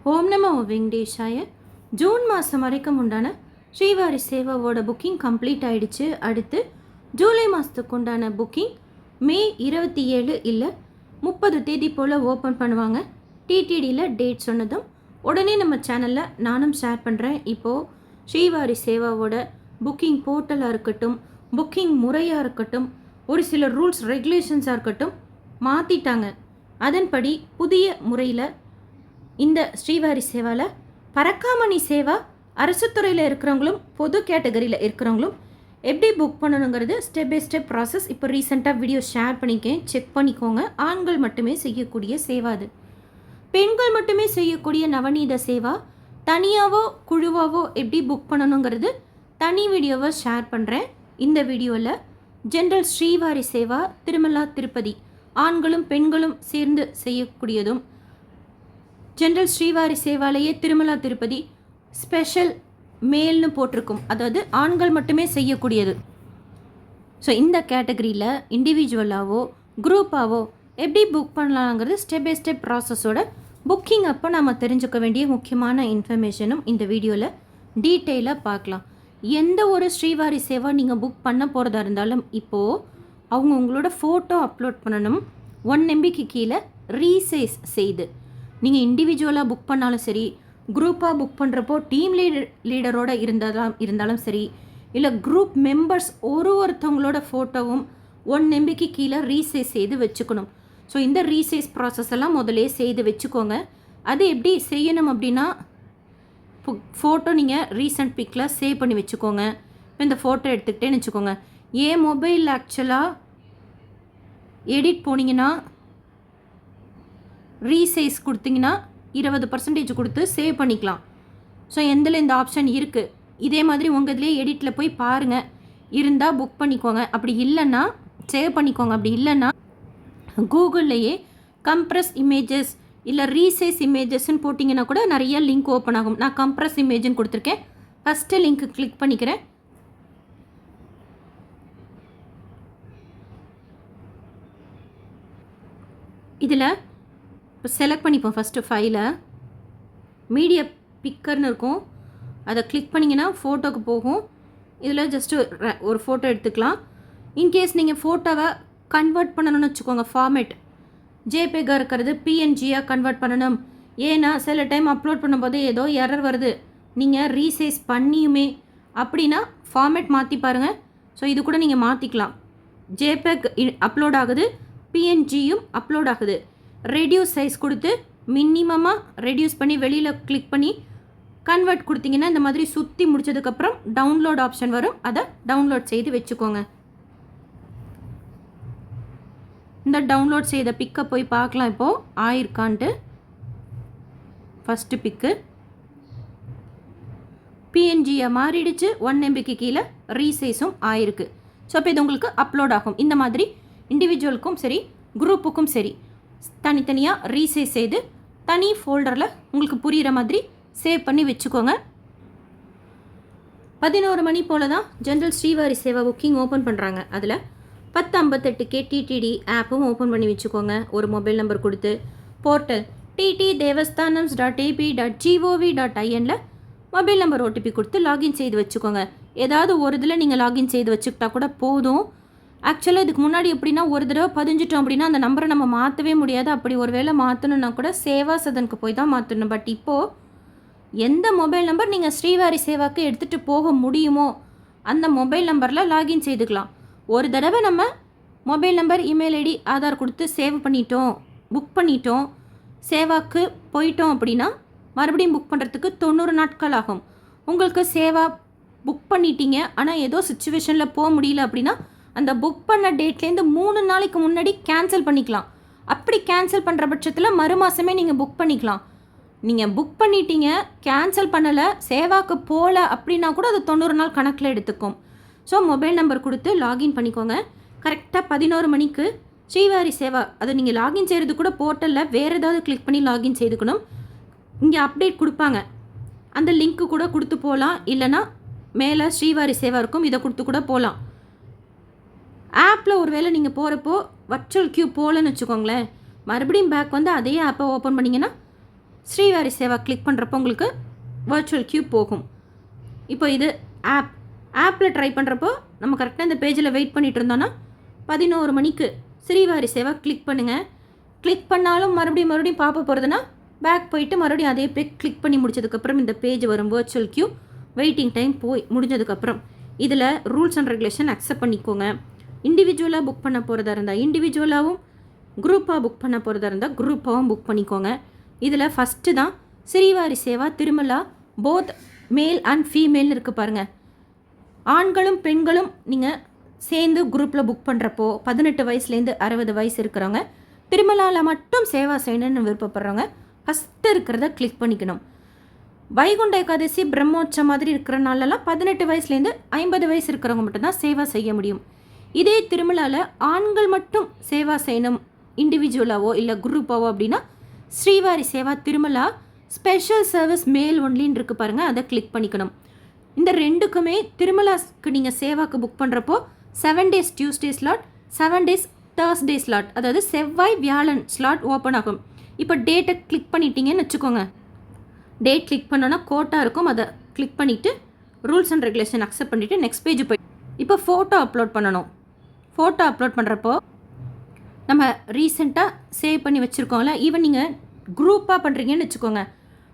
ஓம் நமோ வெங்கடேஷாய. ஜூன் மாதம் வரைக்கும் உண்டான ஸ்ரீவாரி சேவாவோட புக்கிங் கம்ப்ளீட் ஆகிடுச்சு. அடுத்து ஜூலை மாதத்துக்கு உண்டான புக்கிங் மே 27 இல்லை 30 தேதி போல் ஓப்பன் பண்ணுவாங்க. டிடிடியில் டேட் சொன்னதும் உடனே நம்ம சேனலில் நானும் ஷேர் பண்ணுறேன். இப்போது ஸ்ரீவாரி சேவாவோட புக்கிங் போர்ட்டலாக இருக்கட்டும், புக்கிங் முறையாக இருக்கட்டும், ஒரு சில ரூல்ஸ் ரெகுலேஷன்ஸாக இருக்கட்டும் மாற்றிட்டாங்க. அதன்படி புதிய முறையில் இந்த ஸ்ரீவாரி சேவாவில் பரக்காமணி சேவா அரசு துறையில் இருக்கிறவங்களும் பொது கேட்டகரியில் இருக்கிறவங்களும் எப்படி புக் பண்ணணுங்கிறது ஸ்டெப் பை ஸ்டெப் ப்ராசஸ் இப்போ ரீசெண்டாக வீடியோ ஷேர் பண்ணிக்கேன், செக் பண்ணிக்கோங்க. ஆண்கள் மட்டுமே செய்யக்கூடிய சேவா அது. பெண்கள் மட்டுமே செய்யக்கூடிய நவநீத சேவா தனியாவோ குழுவாவோ எப்படி புக் பண்ணணுங்கிறது தனி வீடியோவை ஷேர் பண்ணுறேன். இந்த வீடியோவில் ஜென்ரல் ஸ்ரீவாரி சேவா திருமலா திருப்பதி ஆண்களும் பெண்களும் சேர்ந்து செய்யக்கூடியதும், ஜென்ரல் ஸ்ரீவாரி சேவாலேயே திருமலா திருப்பதி ஸ்பெஷல் மேல்னு போட்டிருக்கும், அதாவது ஆண்கள் மட்டுமே செய்யக்கூடியது. ஸோ இந்த கேட்டகரியில் இண்டிவிஜுவலாகவோ குரூப்பாகவோ எப்படி புக் பண்ணலாங்கிறது ஸ்டெப் பை ஸ்டெப் ப்ராசஸோட புக்கிங் அப்போ நம்ம தெரிஞ்சுக்க வேண்டிய முக்கியமான இன்ஃபர்மேஷனும் இந்த வீடியோவில் டீட்டெயிலாக பார்க்கலாம். எந்த ஒரு ஸ்ரீவாரி சேவா நீங்கள் புக் பண்ண போகிறதா இருந்தாலும் இப்போது அவங்க உங்களோட ஃபோட்டோ அப்லோட் பண்ணணும். 1 MBக்கு கீழே ரீசைஸ் செய்து நீங்கள் இண்டிவிஜுவலாக புக் பண்ணாலும் சரி, குரூப்பாக புக் பண்ணுறப்போ டீம் லீடரோடு இருந்தாலும் சரி, இல்லை குரூப் மெம்பர்ஸ் ஒருத்தவங்களோட ஃபோட்டோவும் 1 MBக்கு கீழே ரீசைஸ் செய்து வச்சுக்கணும். ஸோ இந்த ரீசைஸ் ப்ராசஸ் எல்லாம் முதலே செய்து வச்சுக்கோங்க. அது எப்படி செய்யணும் அப்படின்னா, ஃபோட்டோ நீங்கள் ரீசன்ட் பிக்கில் சேவ் பண்ணி வச்சுக்கோங்க. இப்போ இந்த ஃபோட்டோ எடுத்துக்கிட்டேன்னு வச்சுக்கோங்க. ஏன் மொபைலில் ஆக்சுவலாக எடிட் போனீங்கன்னா ரீசைஸ் கொடுத்தீங்கன்னா 20% கொடுத்து சேவ் பண்ணிக்கலாம். ஸோ எந்தில் இந்த ஆப்ஷன் இருக்குது. இதே மாதிரி உங்கள் இதிலே எடிட்டில் போய் பாருங்கள், இருந்தால் புக் பண்ணிக்கோங்க. அப்படி இல்லைன்னா சேவ் பண்ணிக்கோங்க. அப்படி இல்லைன்னா கூகுள்லேயே கம்ப்ரஸ் இமேஜஸ் இல்லை ரீசைஸ் இமேஜஸ்ன்னு போட்டிங்கன்னா கூட நிறைய லிங்க் ஓப்பன் ஆகும். நான் கம்ப்ரஸ் இமேஜ்னு கொடுத்துருக்கேன். ஃபஸ்ட்டு லிங்க்கு கிளிக் பண்ணிக்கிறேன். இதில் இப்போ செலக்ட் பண்ணிப்போம். ஃபஸ்ட்டு ஃபைலை மீடியா பிக்கர்னு இருக்கும், அதை கிளிக் பண்ணிங்கன்னா ஃபோட்டோக்கு போகும். இதில் ஜஸ்ட்டு ஒரு ஃபோட்டோ எடுத்துக்கலாம். இன்கேஸ் நீங்கள் ஃபோட்டோவை கன்வெர்ட் பண்ணணும்னு வச்சுக்கோங்க, ஃபார்மேட் ஜேபேக்காக இருக்கிறது பிஎன்ஜியாக கன்வெர்ட் பண்ணணும். ஏன்னா சில டைம் அப்லோட் பண்ணும்போது ஏதோ எரர் வருது, நீங்கள் ரீசைஸ் பண்ணியுமே அப்படின்னா ஃபார்மேட் மாற்றி பாருங்கள். ஸோ இது கூட நீங்கள் மாற்றிக்கலாம். ஜேபேக் அப்லோட் ஆகுது, பிஎன்ஜியும் அப்லோட் ஆகுது. ரெடியூஸ் சைஸ் கொடுத்து மினிமமாக ரெடியூஸ் பண்ணி வெளியில் கிளிக் பண்ணி கன்வெர்ட் கொடுத்தீங்கன்னா இந்த மாதிரி சுற்றி முடிச்சதுக்கப்புறம் டவுன்லோட் ஆப்ஷன் வரும். அதை டவுன்லோட் செய்து வச்சுக்கோங்க. இந்த டவுன்லோட் செய்த பிக்கை போய் பார்க்கலாம். இப்போது ஆயிருக்கான்ட்டு ஃபஸ்ட்டு பிக்கு பிஎன்ஜியாக மாறிடுச்சு. 1 MBக்கு கீழே ரீசைஸும் ஆயிருக்கு. ஸோ இப்போ இது உங்களுக்கு அப்லோட் ஆகும். இந்த மாதிரி இண்டிவிஜுவலுக்கும் சரி குரூப்புக்கும் சரி தனித்தனியாக ரீசைஸ் செய்து தனி ஃபோல்டரில் உங்களுக்கு புரிகிற மாதிரி சேவ் பண்ணி வச்சுக்கோங்க. 11 மணி போல் தான் general Srivari Seva booking open பண்ணுறாங்க. அதில் 10:58 டிடிடி ஆப்பும் ஓப்பன் பண்ணி வச்சுக்கோங்க. ஒரு மொபைல் நம்பர் கொடுத்து போர்ட்டல் ttdevastanams.ap.gov.inல மொபைல் நம்பர் OTP கொடுத்து லாகின் செய்து வச்சுக்கோங்க. ஏதாவது ஒரு இதில் நீங்கள் லாகின் செய்து வச்சுக்கிட்டா கூட போதும். ஆக்சுவலாக இதுக்கு முன்னாடி எப்படின்னா ஒரு தடவை பதிஞ்சிட்டோம் அப்படின்னா அந்த நம்பரை நம்ம மாற்றவே முடியாது. அப்படி ஒரு வேளை மாற்றணுன்னா கூட சேவா சதனுக்கு போய் தான் மாற்றணும். பட் இப்போது எந்த மொபைல் நம்பர் நீங்கள் ஸ்ரீவாரி சேவாக்கு எடுத்துகிட்டு போக முடியுமோ அந்த மொபைல் நம்பரில் லாகின் செய்துக்கலாம். ஒரு தடவை நம்ம mobile number, email ID, Aadhaar கொடுத்து சேவ் பண்ணிட்டோம், புக் பண்ணிட்டோம், சேவாக்கு போயிட்டோம் அப்படின்னா மறுபடியும் புக் பண்ணுறதுக்கு 90 நாட்கள் ஆகும். உங்களுக்கு சேவா புக் பண்ணிட்டீங்க ஆனால் ஏதோ சுச்சுவேஷனில் போக முடியல அப்படின்னா அந்த புக் பண்ண டேட்லேருந்து 3 நாளைக்கு முன்னாடி கேன்சல் பண்ணிக்கலாம். அப்படி கேன்சல் பண்ணுற பட்சத்தில் மறு மாதமே நீங்கள் புக் பண்ணிக்கலாம். நீங்கள் புக் பண்ணிட்டீங்க, கேன்சல் பண்ணலை, சேவாக்கு போகல அப்படின்னா கூட அது 90 நாள் கணக்கில் எடுத்துக்கும். ஸோ மொபைல் நம்பர் கொடுத்து லாகின் பண்ணிக்கோங்க. கரெக்டாக 11 மணிக்கு ஸ்ரீவாரி சேவா அதை நீங்கள் லாகின் செய்கிறது கூட போர்ட்டலில் வேறு ஏதாவது கிளிக் பண்ணி லாகின் செய்துக்கணும். இங்கே அப்டேட் கொடுப்பாங்க, அந்த லிங்க்கு கூட கொடுத்து போகலாம். இல்லைனா மேலே ஸ்ரீவாரி சேவா இருக்கும், இதை கொடுத்து கூட போகலாம். ஆப்பில் ஒரு வேளை நீங்கள் போகிறப்போ வர்ச்சுவல் க்யூ போகலன்னு வச்சுக்கோங்களேன், மறுபடியும் பேக் வந்து அதே ஆப்பை ஓப்பன் பண்ணிங்கன்னா ஸ்ரீவாரி சேவா கிளிக் பண்ணுறப்போ உங்களுக்கு வர்ச்சுவல் கியூ போகும். இப்போ இது ஆப்பில் ட்ரை பண்ணுறப்போ நம்ம கரெக்டாக இந்த பேஜில் வெயிட் பண்ணிகிட்டு இருந்தோன்னா 11 மணிக்கு ஸ்ரீவாரி சேவா கிளிக் பண்ணுங்கள். கிளிக் பண்ணாலும் மறுபடியும் பார்க்க போகிறதுனா பேக் போயிட்டு மறுபடியும் அதே பேஜ் கிளிக் பண்ணி முடிச்சதுக்கப்புறம் இந்த பேஜ் வரும் வர்ச்சுவல் கியூ வெயிட்டிங் டைம் போய் முடிஞ்சதுக்கப்புறம் இதில் ரூல்ஸ் அண்ட் ரெகுலேஷன் அக்செப்ட் பண்ணிக்கோங்க. இண்டிவிஜுவலாக புக் பண்ண போகிறதா இருந்தால் இண்டிவிஜுவலாகவும் குரூப்பாக புக் பண்ண போகிறதா இருந்தால் குரூப்பாகவும் புக் பண்ணிக்கோங்க. இதில் ஃபஸ்ட்டு தான் Srivari Seva Tirumala both male and female இருக்குது பாருங்கள். ஆண்களும் பெண்களும் நீங்கள் சேர்ந்து குரூப்பில் புக் பண்ணுறப்போ 18 வயசுலேருந்து 60 வயசு இருக்கிறவங்க திருமலாவில் மட்டும் சேவா செய்யணும்னு விருப்பப்படுறவங்க ஃபஸ்ட்டு இருக்கிறத கிளிக் பண்ணிக்கணும். வைகுண்ட ஏகாதசி பிரம்மோற்சவம் மாதிரி இருக்கிற நாளெல்லாம் 18 வயசுலேருந்து 50 வயசு இருக்கிறவங்க மட்டும்தான் சேவா செய்ய முடியும். இதே திருமலாவில் ஆண்கள் மட்டும் சேவா செய்யணும் இண்டிவிஜுவலாவோ இல்லை குரூப்பாவோ அப்படின்னா ஸ்ரீவாரி சேவா திருமலா ஸ்பெஷல் சர்வீஸ் மேல் ஒன்லின்னு இருக்குது பாருங்கள், அதை கிளிக் பண்ணிக்கணும். இந்த ரெண்டுக்குமே திருமலாஸ்க்கு நீங்கள் சேவாக்கு புக் பண்ணுறப்போ 7 days Tuesday slot, 7 days Thursday slot, அதாவது செவ்வாய் வியாழன் ஸ்லாட் ஓப்பன் ஆகும். இப்போ டேட்டை கிளிக் பண்ணிட்டீங்கன்னு வச்சுக்கோங்க. டேட் கிளிக் பண்ணோன்னா கோட்டா இருக்கும், அதை கிளிக் பண்ணிவிட்டு ரூல்ஸ் அண்ட் ரெகுலேஷன் அக்செப்ட் பண்ணிவிட்டு நெக்ஸ்ட் பேஜ் போய் இப்போ ஃபோட்டோ அப்லோட் பண்ணணும். ஃபோட்டோ அப்லோட் பண்ணுறப்போ நம்ம ரீசெண்டாக சேவ் பண்ணி வச்சுருக்கோம்ல, ஈவன் நீங்கள் குரூப்பாக பண்ணுறீங்கன்னு வச்சுக்கோங்க.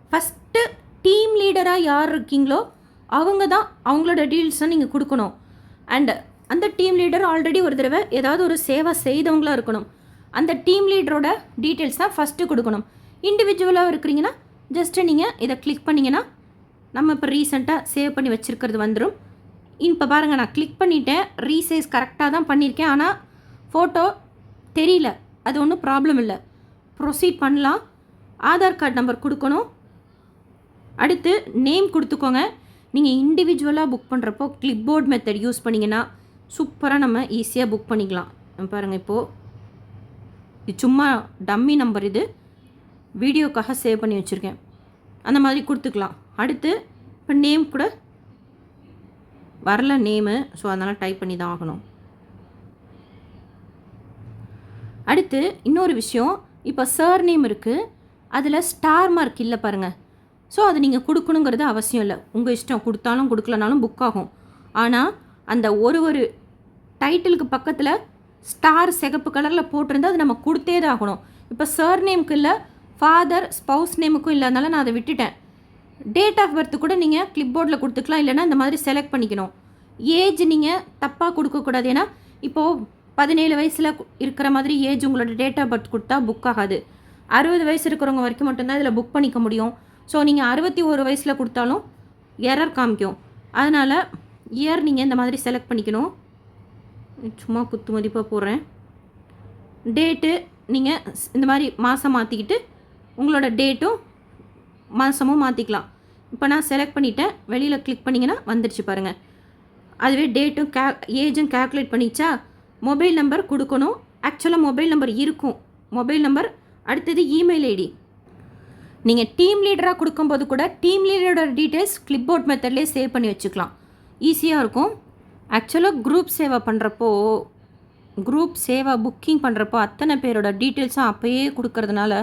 ஃபஸ்ட்டு டீம் லீடராக யார் இருக்கீங்களோ அவங்க தான் அவங்களோட டீல்ஸை நீங்கள் கொடுக்கணும். அண்ட் அந்த டீம் லீடர் ஆல்ரெடி ஒரு தடவை ஏதாவது ஒரு சேவை செய்தவங்களாக இருக்கணும். அந்த டீம் லீடரோட டீட்டெயில்ஸ் தான் ஃபஸ்ட்டு கொடுக்கணும். இண்டிவிஜுவலாக இருக்கிறீங்கன்னா ஜஸ்ட்டு நீங்கள் இதை கிளிக் பண்ணிங்கன்னா நம்ம இப்போ ரீசெண்டாக சேவ் பண்ணி வச்சுருக்கிறது வந்துடும். இப்போ பாருங்கள், நான் கிளிக் பண்ணிவிட்டேன், ரீசைஸ் கரெக்டாக தான் பண்ணியிருக்கேன், ஆனால் ஃபோட்டோ தெரியல. அது ஒன்றும் ப்ராப்ளம் இல்லை, ப்ரொசீட் பண்ணலாம். ஆதார் கார்டு நம்பர் கொடுக்கணும். அடுத்து நேம் கொடுத்துக்கோங்க. நீங்கள் இண்டிவிஜுவலாக புக் பண்ணுறப்போ கிளிப் போர்ட் மெத்தட் யூஸ் பண்ணிங்கன்னா சூப்பராக நம்ம ஈஸியாக புக் பண்ணிக்கலாம். பாருங்கள், இப்போது இது சும்மா டம்மி நம்பர், இது வீடியோக்காக சேவ் பண்ணி வச்சுருக்கேன். அந்த மாதிரி கொடுத்துக்கலாம். அடுத்து இப்போ நேம் கூட வரல நேமு, ஸோ அதனால் டைப் பண்ணி தான் ஆகணும். அடுத்து இன்னொரு விஷயம், இப்போ சர் நேம் இருக்குது, அதில் ஸ்டார் மார்க் இல்லை பாருங்கள். ஸோ அது நீங்கள் கொடுக்கணுங்கிறது அவசியம் இல்லை, உங்கள் இஷ்டம், கொடுத்தாலும் கொடுக்கலனாலும் புக் ஆகும். ஆனால் அந்த ஒரு டைட்டிலுக்கு பக்கத்தில் ஸ்டார் சிகப்பு கலரில் போட்டிருந்தால் அது நம்ம கொடுத்தே தான் ஆகணும். இப்போ சர் நேமுக்கு இல்லை, ஃபாதர் ஸ்பவுஸ் நேமுக்கும் இல்லாதனால நான் அதை விட்டுட்டேன். டேட் ஆஃப் பர்த் கூட நீங்கள் கிளிப் போர்டில் கொடுத்துக்கலாம், இல்லைனா இந்த மாதிரி செலக்ட் பண்ணிக்கணும். ஏஜ் நீங்கள் தப்பாக கொடுக்கக்கூடாது. ஏன்னா இப்போது 17 வயசில் இருக்கிற மாதிரி ஏஜ் உங்களோட டேட் ஆஃப் பர்த் கொடுத்தா புக் ஆகாது. 60 வயசு இருக்கிறவங்க வரைக்கும் மட்டும்தான் இதில் புக் பண்ணிக்க முடியும். ஸோ நீங்கள் 61 வயசில் கொடுத்தாலும் எரர் காமிக்கும். அதனால் இயர் நீங்கள் இந்த மாதிரி செலக்ட் பண்ணிக்கணும். சும்மா குத்து மதிப்பாக போடுறேன். டேட்டு நீங்கள் இந்த மாதிரி மாதம் மாற்றிக்கிட்டு உங்களோட டேட்டும் மாதமும் மாற்றிக்கலாம். இப்போ நான் செலக்ட் பண்ணிவிட்டேன், வெளியில் கிளிக் பண்ணிங்கன்னா வந்துடுச்சு பாருங்கள். அதுவே டேட்டும் ஏஜும் கேல்குலேட் பண்ணிச்சா. மொபைல் நம்பர் கொடுக்கணும். ஆக்சுவலாக மொபைல் நம்பர் இருக்கும், மொபைல் நம்பர். அடுத்தது இமெயில் ஐடி. நீங்கள் டீம் லீடராக கொடுக்கும்போது கூட டீம் லீடரோட டீட்டெயில்ஸ் கிளிப் போர்ட் மெத்தட்லேயே சேவ் பண்ணி வச்சுக்கலாம், ஈஸியாக இருக்கும். ஆக்சுவலாக குரூப் சேவா பண்ணுறப்போ, குரூப் சேவா புக்கிங் பண்ணுறப்போ அத்தனை பேரோட டீட்டெயில்ஸும் அப்போயே கொடுக்கறதுனால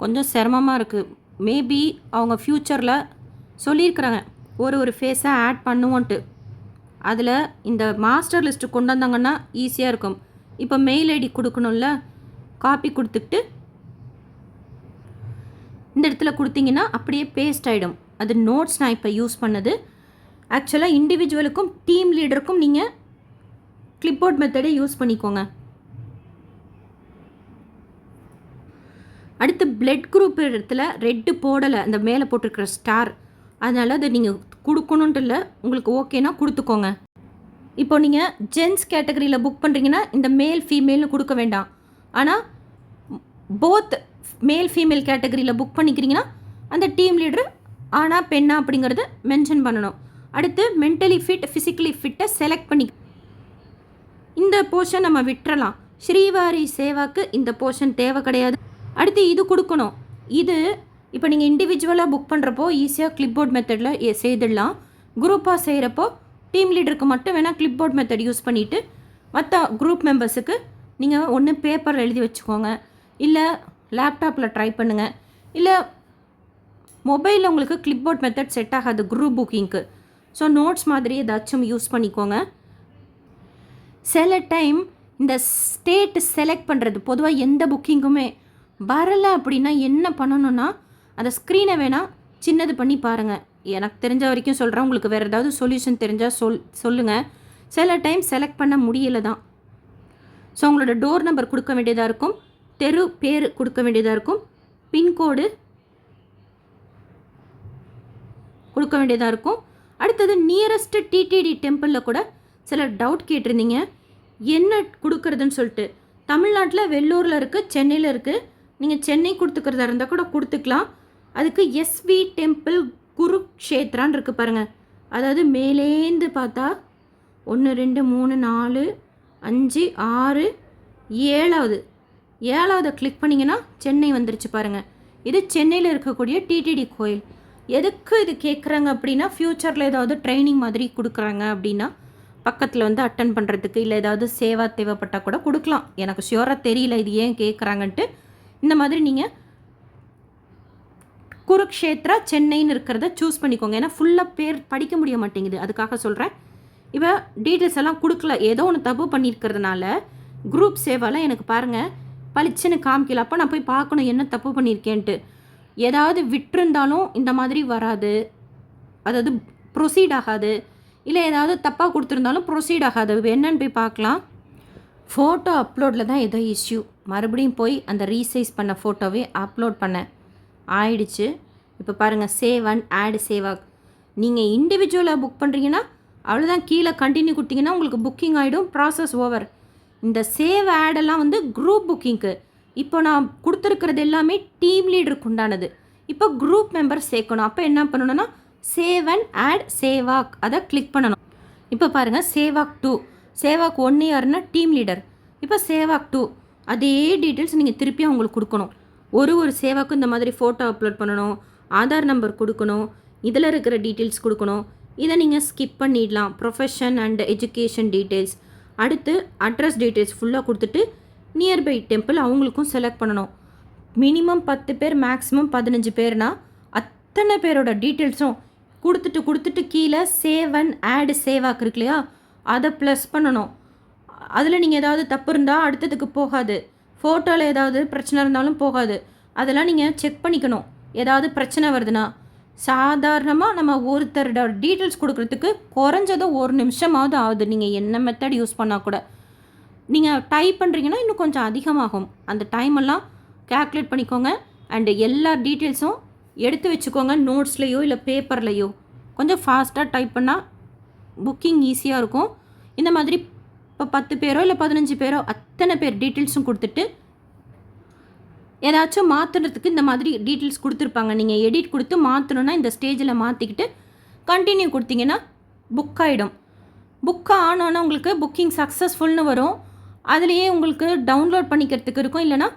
கொஞ்சம் சிரமமாக இருக்குது. மேபி அவங்க ஃப்யூச்சரில் சொல்லியிருக்கிறாங்க ஒரு ஃபேஸாக ஆட் பண்ணுவோன்ட்டு. அதில் இந்த மாஸ்டர் லிஸ்ட்டு கொண்டு வந்தாங்கன்னா ஈஸியாக இருக்கும். இப்போ மெயில் ஐடி கொடுக்கணும்ல, காப்பி கொடுத்துக்கிட்டு இந்த இடத்துல கொடுத்தீங்கன்னா அப்படியே பேஸ்ட் ஆகிடும். அது நோட்ஸ் நான் இப்போ யூஸ் பண்ணது. ஆக்சுவலாக இண்டிவிஜுவலுக்கும் டீம் லீடருக்கும் நீங்கள் கிளிப்போர்ட் மெத்தடே யூஸ் பண்ணிக்கோங்க. அடுத்து பிளட் குரூப் இடத்துல ரெட்டு போடலை, அந்த மேலே போட்டிருக்கிற ஸ்டார், அதனால் அதை நீங்கள் கொடுக்கணுன்ட்டு இல்லை, உங்களுக்கு ஓகேனா கொடுத்துக்கோங்க. இப்போ நீங்கள் ஜென்ஸ் கேட்டகரியில் புக் பண்ணுறீங்கன்னா இந்த மேல் ஃபீமேல்னு கொடுக்க வேண்டாம். ஆனால் போத் மேல் ஃபீமேல் கேட்டகரியில் புக் பண்ணிக்கிறீங்கன்னா அந்த டீம் லீடர் ஆனா பெண்ணா அப்படிங்கிறத மென்ஷன் பண்ணணும். அடுத்து மென்டலி ஃபிட் ஃபிசிக்கலி ஃபிட்டை செலக்ட் பண்ணி இந்த போர்ஷன் நம்ம விட்டுறலாம். ஸ்ரீவாரி சேவாக்கு இந்த போர்ஷன் தேவை கிடையாது. அடுத்து இது கொடுக்கணும். இது இப்போ நீங்கள் இண்டிவிஜுவலாக புக் பண்ணுறப்போ ஈஸியாக கிளிப்போர்ட் மெத்தடில் செய்திடலாம். குரூப்பாக செய்கிறப்போ டீம் லீடருக்கு மட்டும் வேணால் கிளிப்போர்ட் மெத்தட் யூஸ் பண்ணிவிட்டு மற்ற குரூப் மெம்பர்ஸுக்கு நீங்கள் ஒன்று பேப்பரில் எழுதி வச்சுக்கோங்க, இல்லை லேப்டாப்பில் ட்ரை பண்ணுங்கள், இல்லை மொபைலில் உங்களுக்கு கிளிப்போர்ட் மெத்தட் செட் ஆகாது குரூப் புக்கிங்க்கு. ஸோ நோட்ஸ் மாதிரி ஏதாச்சும் யூஸ் பண்ணிக்கோங்க. சில டைம் இந்த ஸ்டேட் செலக்ட் பண்ணுறது பொதுவாக எந்த புக்கிங்குமே வரலை அப்படின்னா என்ன பண்ணணுன்னா அந்த ஸ்க்ரீனை வேணால் சின்னது பண்ணி பாருங்கள். எனக்கு தெரிஞ்ச வரைக்கும் சொல்கிறேன், உங்களுக்கு வேறு ஏதாவது சொல்யூஷன் தெரிஞ்சால் சொல்லுங்கள். சில டைம் செலக்ட் பண்ண முடியல தான். ஸோ உங்களோட டோர் நம்பர் கொடுக்க வேண்டியதாக இருக்கும், தெரு பேர் கொடுக்க வேண்டியதாக இருக்கும், பின்கோடு கொடுக்க வேண்டியதாக இருக்கும். அடுத்தது நியரஸ்ட்டு டிடிடி டெம்பிளில் கூட சிலர் டவுட் கேட்டிருந்தீங்க என்ன கொடுக்குறதுன்னு சொல்லிட்டு. தமிழ்நாட்டில் வெள்ளூரில் இருக்குது, சென்னையில் இருக்குது. நீங்கள் சென்னை கொடுத்துக்கிறதா இருந்தால் கூட கொடுத்துக்கலாம். அதுக்கு எஸ்வி டெம்பிள் குருக்ஷேத்ரான்னு இருக்குது பாருங்கள். அதாவது மேலேந்து பார்த்தா 1 2 3 4 5 6 7வது கிளிக் பண்ணிங்கன்னா சென்னை வந்துருச்சு பாருங்கள். இது சென்னையில் இருக்கக்கூடிய டிடிடி கோயில். எதுக்கு இது கேட்குறாங்க அப்படின்னா, ஃப்யூச்சரில் ஏதாவது ட்ரைனிங் மாதிரி கொடுக்குறாங்க அப்படின்னா பக்கத்தில் வந்து அட்டன் பண்ணுறதுக்கு, இல்லை ஏதாவது சேவா தேவைப்பட்டால் கூட கொடுக்கலாம். எனக்கு ஷியோராக தெரியல இது ஏன் கேட்குறாங்கன்ட்டு. இந்த மாதிரி நீங்கள் குருக்ஷேத்ரா சென்னைன்னு இருக்கிறத சூஸ் பண்ணிக்கோங்க. ஏன்னா ஃபுல்லாக பேர் படிக்க முடிய மாட்டேங்குது, அதுக்காக சொல்கிறேன். இப்போ டீட்டெயில்ஸ் எல்லாம் கொடுக்கல, ஏதோ ஒன்று தப்பு பண்ணியிருக்கிறதுனால குரூப் சேவாலாம் எனக்கு பாருங்கள் பளிச்சுன்னு காமிக்கல. அப்போ நான் போய் பார்க்கணும் என்ன தப்பு பண்ணியிருக்கேன்ட்டு. ஏதாவது விட்டுருந்தாலும் இந்த மாதிரி வராது, அதாவது ப்ரொசீட் ஆகாது. இல்லை ஏதாவது தப்பாக கொடுத்துருந்தாலும் ப்ரொசீட் ஆகாது. என்னன்னு போய் பார்க்கலாம். ஃபோட்டோ அப்லோடில் தான் ஏதோ இஷ்யூ. மறுபடியும் போய் அந்த ரீசைஸ் பண்ண ஃபோட்டோவே அப்லோட் பண்ணேன், ஆயிடுச்சு. இப்போ பாருங்கள், சேவ் அண்ட் ஆட் சேவாக். நீங்கள் இண்டிவிஜுவலாக புக் பண்ணுறீங்கன்னா அவ்வளோதான், கீழே கண்டினியூ கொடுத்தீங்கன்னா உங்களுக்கு புக்கிங் ஆகிடும், ப்ராசஸ் ஓவர். இந்த சேவ் ஆடெல்லாம் வந்து குரூப் புக்கிங்க்கு. இப்போ நான் கொடுத்துருக்கிறது எல்லாமே டீம் லீடருக்கு உண்டானது. இப்போ குரூப் மெம்பர் சேர்க்கணும். அப்போ என்ன பண்ணணும்னா சேவ் அண்ட் ஆட் சேவாக் அதை கிளிக் பண்ணணும். இப்போ பாருங்கள், சேவாக் 2, சேவாக் 1 யாருன்னா டீம் லீடர். இப்போ சேவாக் 2 அதே டீட்டெயில்ஸ் நீங்கள் திருப்பி அவங்களுக்கு கொடுக்கணும். ஒரு சேவாக்கும் இந்த மாதிரி ஃபோட்டோ அப்லோட் பண்ணணும், ஆதார் நம்பர் கொடுக்கணும், இதில் இருக்கிற டீட்டெயில்ஸ் கொடுக்கணும். இதை நீங்கள் ஸ்கிப் பண்ணிடலாம். ப்ரொஃபஷன் அண்ட் எஜுகேஷன் டீட்டெயில்ஸ், அடுத்து அட்ரஸ் டீட்டெயில்ஸ் ஃபுல்லாக கொடுத்துட்டு நியர்பை டெம்பிள் அவங்களுக்கும் செலக்ட் பண்ணணும். மினிமம் 10 பேர், மேக்ஸிமம் 15 பேர்னா அத்தனை பேரோட டீட்டெயில்ஸும் கொடுத்துட்டு கீழே சேவ் அண்ட் ஆட் சேவாக் இருக்கு இல்லையா, அதை ப்ளஸ் பண்ணணும். அதில் நீங்கள் ஏதாவது தப்பு இருந்தால் அடுத்ததுக்கு போகாது. ஃபோட்டோவில் ஏதாவது பிரச்சனை இருந்தாலும் போகாது. அதெல்லாம் நீங்கள் செக் பண்ணிக்கணும். ஏதாவது பிரச்சனை வருதுன்னா சாதாரணமாக நம்ம ஒருத்தரோட டீட்டெயில்ஸ் கொடுக்குறதுக்கு குறைஞ்சது 1 நிமிஷமாவது ஆகுது. நீங்கள் என்ன மெத்தட் யூஸ் பண்ணால் கூட. நீங்கள் டைப் பண்ணுறீங்கன்னா இன்னும் கொஞ்சம் அதிகமாகும். அந்த டைமெல்லாம் கேல்குலேட் பண்ணிக்கோங்க. அண்டு எல்லா டீட்டெயில்ஸும் எடுத்து வச்சுக்கோங்க, நோட்ஸ்லேயோ இல்லை பேப்பர்லேயோ. கொஞ்சம் ஃபாஸ்ட்டாக டைப் பண்ணால் புக்கிங் ஈஸியாக இருக்கும். இந்த மாதிரி இப்போ 10 பேரோ இல்லை 15 பேரோ அத்தனை பேர் டீட்டெயில்ஸும் கொடுத்துட்டு ஏதாச்சும் மாற்றுறதுக்கு இந்த மாதிரி டீட்டெயில்ஸ் கொடுத்துருப்பாங்க. நீங்கள் எடிட் கொடுத்து மாற்றணுன்னா இந்த ஸ்டேஜில் மாற்றிக்கிட்டு கண்டினியூ கொடுத்தீங்கன்னா புக் ஆகிடும். புக் ஆனோன்னா உங்களுக்கு புக்கிங் சக்ஸஸ்ஃபுல்னு வரும். அதுலேயே உங்களுக்கு டவுன்லோட் பண்ணிக்கிறதுக்கு இருக்கும். இல்லைனா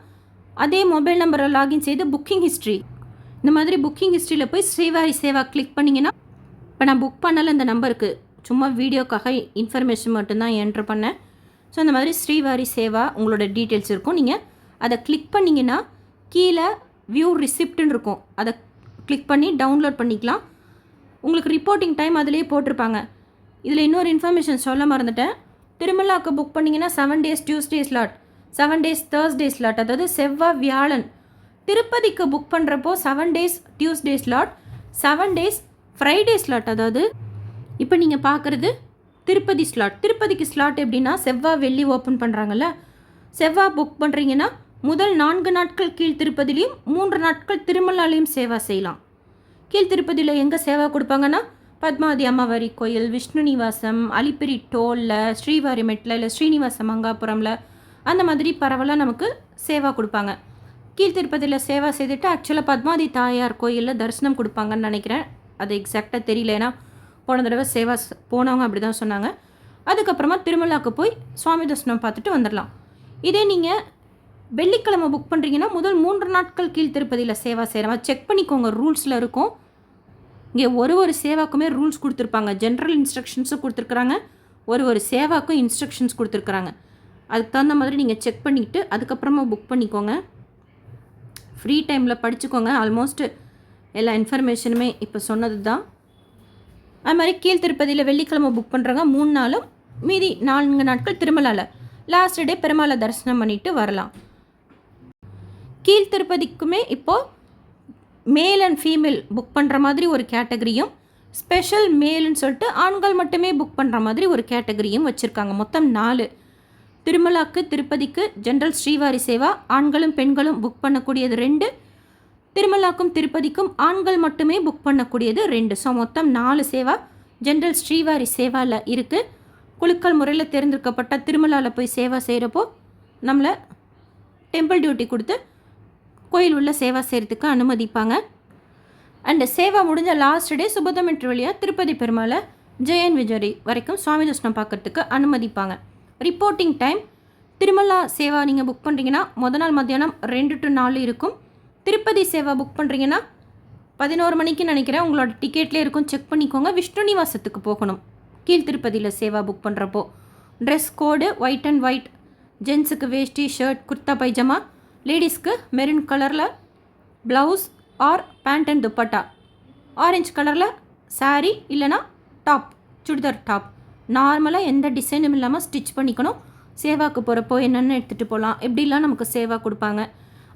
அதே மொபைல் நம்பரை லாகின் செய்து புக்கிங் ஹிஸ்ட்ரி, இந்த மாதிரி புக்கிங் ஹிஸ்ட்ரியில் போய் ஸ்ரீவாரி சேவா கிளிக் பண்ணிங்கன்னா, இப்போ நான் புக் பண்ணலை இந்த நம்பருக்கு, சும்மா வீடியோக்காக இன்ஃபர்மேஷன் மட்டும்தான் என்ட்ரு பண்ணேன். ஸோ இந்த மாதிரி ஸ்ரீவாரி சேவா உங்களோட டீட்டெயில்ஸ் இருக்கும். நீங்கள் அதை கிளிக் பண்ணிங்கன்னா கீழே வியூ ரிசிப்ட்னு இருக்கும், அதை கிளிக் பண்ணி டவுன்லோட் பண்ணிக்கலாம். உங்களுக்கு ரிப்போர்ட்டிங் டைம் அதிலே போட்டிருப்பாங்க. இதில் இன்னொரு இன்ஃபர்மேஷன் சொல்ல மறந்துட்டேன். திருமலாவுக்கு புக் பண்ணிங்கன்னா 7 days Tuesday slot, 7 days Thursday slot, அதாவது செவ்வாய் வியாழன். திருப்பதிக்கு புக் பண்ணுறப்போ 7 days Tuesday slot, 7 days Friday slot. அதாவது இப்போ நீங்கள் பார்க்குறது திருப்பதி ஸ்லாட். திருப்பதிக்கு ஸ்லாட் எப்படின்னா செவ்வாய் வெள்ளி ஓப்பன் பண்ணுறாங்கல்ல, செவ்வாய் புக் பண்ணுறீங்கன்னா முதல் 4 நாட்கள் கீழ் திருப்பதிலையும் 3 நாட்கள் திருமலாலையும் சேவா செய்யலாம். கீழ் திருப்பதியில் எங்கே சேவா கொடுப்பாங்கன்னா பத்மாவதி அம்மாவாரி கோயில், விஷ்ணு நிவாசம், அலிப்பிரி டோலில், ஸ்ரீவாரி மெட்டில், இல்லை ஸ்ரீனிவாச மங்காபுரமில், அந்த மாதிரி பரவலாக நமக்கு சேவா கொடுப்பாங்க. கீழ் திருப்பதியில் சேவா செய்துட்டு ஆக்சுவலாக பத்மாவதி தாயார் கோயிலில் தரிசனம் கொடுப்பாங்கன்னு நினைக்கிறேன். அது எக்ஸாக்டாக தெரியல, ஏன்னா போன தடவை சேவா போனவங்க அப்படி தான் சொன்னாங்க. அதுக்கப்புறமா திருமலாவுக்கு போய் சுவாமி தரிசனம் பார்த்துட்டு வந்துடலாம். இதே நீங்கள் வெள்ளிக்கிழமை புக் பண்ணுறீங்கன்னா முதல் 3 நாட்கள் கீழ் திருப்பதியில் சேவா செய்கிற செக் பண்ணிக்கோங்க, ரூல்ஸில் இருக்கும். இங்கே ஒரு சேவாக்குமே ரூல்ஸ் கொடுத்துருப்பாங்க, ஜென்ரல் இன்ஸ்ட்ரக்ஷன்ஸும் கொடுத்துருக்குறாங்க, ஒரு சேவாக்கும் இன்ஸ்ட்ரக்ஷன்ஸ் கொடுத்துருக்குறாங்க. அதுக்கு தகுந்த மாதிரி நீங்கள் செக் பண்ணிக்கிட்டு அதுக்கப்புறமா புக் பண்ணிக்கோங்க. ஃப்ரீ டைமில் படிச்சுக்கோங்க. ஆல்மோஸ்ட் எல்லா இன்ஃபர்மேஷனுமே இப்போ சொன்னது தான். அது மாதிரி கீழ் திருப்பதியில் வெள்ளிக்கிழமை புக் பண்ணுறவங்க 3 நாளும் மீதி 4 நாட்கள் திருமலாவில் லாஸ்ட் டே பெருமாளை தரிசனம் பண்ணிவிட்டு வரலாம். கீழ் திருப்பதிக்குமே இப்போது மேல் அண்ட் ஃபீமேல் புக் பண்ணுற மாதிரி ஒரு கேட்டகரியும், ஸ்பெஷல் மேல்னு சொல்லிட்டு ஆண்கள் மட்டுமே புக் பண்ணுற மாதிரி ஒரு கேட்டகரியும் வச்சுருக்காங்க. மொத்தம் 4. திருமலாக்கு திருப்பதிக்கு ஜென்ரல் ஸ்ரீவாரி சேவா ஆண்களும் பெண்களும் புக் பண்ணக்கூடியது 2, திருமலாக்கும் திருப்பதிக்கும் ஆண்கள் மட்டுமே புக் பண்ணக்கூடியது 2. ஸோ மொத்தம் 4 சேவா ஜென்ரல் ஸ்ரீவாரி சேவாவில் இருக்குது. குலுக்கல் முறையில் தேர்ந்தெடுக்கப்பட்ட திருமலாவில் போய் சேவா செய்கிறப்போ நம்மளை டெம்பிள் டியூட்டி கொடுத்து கோயில் உள்ள சேவா செய்கிறதுக்கு அனுமதிப்பாங்க. அண்டு சேவா முடிஞ்ச லாஸ்ட் டே சுபதமிட்டு வழியாக திருப்பதி பெருமாளை ஜெயன் விஜய் வரைக்கும் சுவாமி தரிசனம் பார்க்குறதுக்கு அனுமதிப்பாங்க. ரிப்போர்ட்டிங் டைம் திருமலா சேவா நீங்கள் புக் பண்ணுறீங்கன்னா முதல் நாள் மத்தியானம் 2 to 4 இருக்கும். திருப்பதி சேவா புக் பண்ணுறீங்கன்னா 11 மணிக்கு நினைக்கிறேன். உங்களோட டிக்கெட்லேயே இருக்கும், செக் பண்ணிக்கோங்க. விஷ்ணு நிவாசத்துக்கு போகணும். கீழ் திருப்பதியில் சேவா புக் பண்ணுறப்போ dress code white and white, ஜென்ஸுக்கு வேஷ்டி ஷர்ட் குர்தா பைஜாமா, லேடிஸ்க்கு மெரூன் கலரில் blouse or pant and dupatta, orange கலரில் சாரீ இல்லைனா டாப் சுடிதார் டாப், நார்மலாக எந்த டிசைனும் இல்லாமல் ஸ்டிச் பண்ணிக்கணும். சேவாக்கு போகிறப்போ என்னென்ன எடுத்துகிட்டு போகலாம், எப்படிலாம் நமக்கு சேவா கொடுப்பாங்க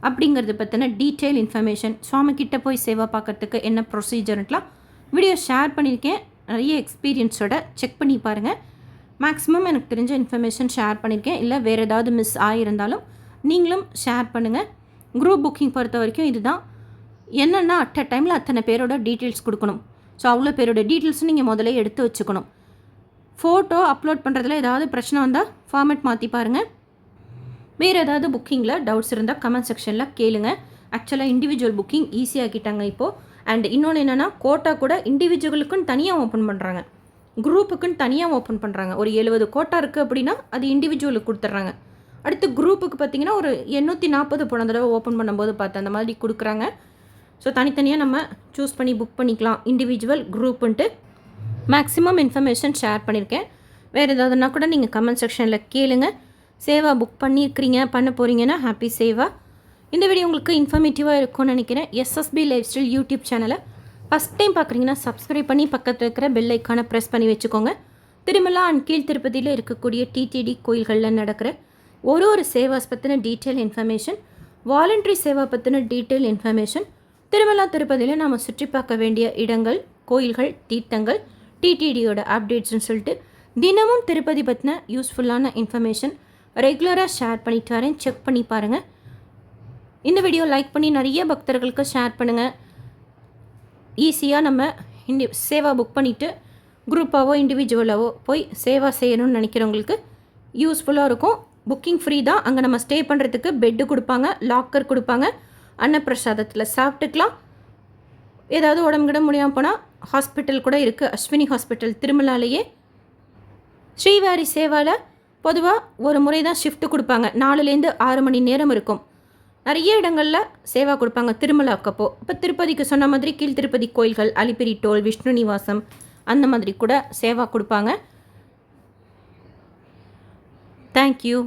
அப்படிங்கிறது பற்றின டீட்டெயில் இன்ஃபர்மேஷன், சுவாமிக்கிட்ட போய் சேவா பார்க்குறதுக்கு என்ன ப்ரொசீஜர்ன்ட்டுலாம் வீடியோ ஷேர் பண்ணியிருக்கேன். நிறைய எக்ஸ்பீரியன்ஸோட செக் பண்ணி பாருங்கள். மேக்ஸிமம் எனக்கு தெரிஞ்ச இன்ஃபர்மேஷன் ஷேர் பண்ணியிருக்கேன். இல்லை வேறு ஏதாவது மிஸ் ஆகியிருந்தாலும் நீங்களும் ஷேர் பண்ணுங்கள். குரூப் புக்கிங் பொறுத்த வரைக்கும் இதுதான். என்னென்னா அட் அ டைமில் அத்தனை பேரோட டீட்டெயில்ஸ் கொடுக்கணும். ஸோ அவ்வளோ பேரோட டீட்டெயில்ஸும் நீங்கள் முதல்ல எடுத்து வச்சுக்கணும். ஃபோட்டோ அப்லோட் பண்ணுறதுல ஏதாவது பிரச்சனை வந்தால் ஃபார்மேட் மாற்றி பாருங்கள். வேறு ஏதாவது புக்கிங்கில் டவுட்ஸ் இருந்தால் கமெண்ட் செக்ஷனில் கேளுங்க. ஆக்சுவலாக இண்டிவிஜுவல் புக்கிங் ஈஸியாகிட்டாங்க இப்போது. அண்ட் இன்னொன்று என்னென்னா கோட்டா கூட இண்டிவிஜுவலுக்குன்னு தனியாக ஓப்பன் பண்ணுறாங்க, குரூப்புக்குன்னு தனியாக ஓப்பன் பண்ணுறாங்க. ஒரு 70 கோட்டா இருக்குது அப்படின்னா அது இண்டிவிஜுவலுக்கு கொடுத்துட்றாங்க. அடுத்து குரூப்புக்கு பார்த்திங்கன்னா ஒரு 840 போன தடவை ஓப்பன் பண்ணும்போது பார்த்தேன், அந்த மாதிரி கொடுக்குறாங்க. ஸோ தனித்தனியாக நம்ம சூஸ் பண்ணி புக் பண்ணிக்கலாம், இண்டிவிஜுவல் குரூப்புன்ட்டு. மேக்ஸிமம் இன்ஃபர்மேஷன் ஷேர் பண்ணியிருக்கேன். வேறு ஏதாவதுனா கூட நீங்கள் கமெண்ட் செக்ஷனில் கேளுங்க. சேவா புக் பண்ணியிருக்கிறீங்க, பண்ண போகிறீங்கன்னா ஹாப்பி சேவா. இந்த வீடியோ உங்களுக்கு இன்ஃபர்மேட்டிவாக இருக்கும்னு நினைக்கிறேன். எஸ்எஸ்பி லைஃப் ஸ்டைல் யூடியூப் சேனலை ஃபஸ்ட் டைம் பார்க்குறீங்கன்னா சப்ஸ்கிரைப் பண்ணி பக்கத்தில் இருக்கிற பெல் ஐக்கானை ப்ரெஸ் பண்ணி வச்சுக்கோங்க. திருமலா அண்ட் கீழ் திருப்பதியில் இருக்கக்கூடிய டிடிடி கோயில்களில் நடக்கிற ஒரு சேவாஸ் பற்றின டீட்டெயில் இன்ஃபர்மேஷன், வாலண்டரி சேவா பற்றின டீட்டெயில் இன்ஃபர்மேஷன், திருமலா திருப்பதியில் நாம் சுற்றி பார்க்க வேண்டிய இடங்கள், கோயில்கள், தீர்த்தங்கள், டிடிடியோட அப்டேட்ஸ்னு சொல்லிட்டு தினமும் திருப்பதி பற்றின யூஸ்ஃபுல்லான இன்ஃபர்மேஷன் ரெகுலராக ஷேர் பண்ணிட்டு வரேன். செக் பண்ணி பாருங்கள். இந்த வீடியோ லைக் பண்ணி நிறைய பக்தர்களுக்கு ஷேர் பண்ணுங்கள். ஈஸியாக நம்ம சேவா புக் பண்ணிவிட்டு குரூப்பாவோ இண்டிவிஜுவலாவோ போய் சேவா செய்யணும்னு நினைக்கிறவங்களுக்கு யூஸ்ஃபுல்லாக இருக்கும். புக்கிங் ஃப்ரீ தான். அங்கே நம்ம ஸ்டே பண்ணுறதுக்கு பெட்டு கொடுப்பாங்க, லாக்கர் கொடுப்பாங்க, அன்னப்பிரசாதத்தில் சாப்பிட்டுக்கலாம். ஏதாவது உடம்புகிட முடியாமல் போனால் ஹாஸ்பிட்டல் கூட இருக்குது. அஸ்வினி ஹாஸ்பிட்டல் திருமலாலேயே. ஸ்ரீவாரி சேவாவில் பொதுவாக ஒரு முறை தான் ஷிஃப்ட்டு கொடுப்பாங்க. 4லேருந்து 6 மணி நேரம் இருக்கும். நிறைய இடங்களில் சேவா கொடுப்பாங்க திருமலாக்கப்போ. இப்போ திருப்பதிக்கு சொன்ன மாதிரி கீழ் திருப்பதி கோயில்கள், அலிப்பிரி டோல், விஷ்ணு நிவாசம் அந்த மாதிரி கூட சேவா கொடுப்பாங்க. தேங்க்யூ.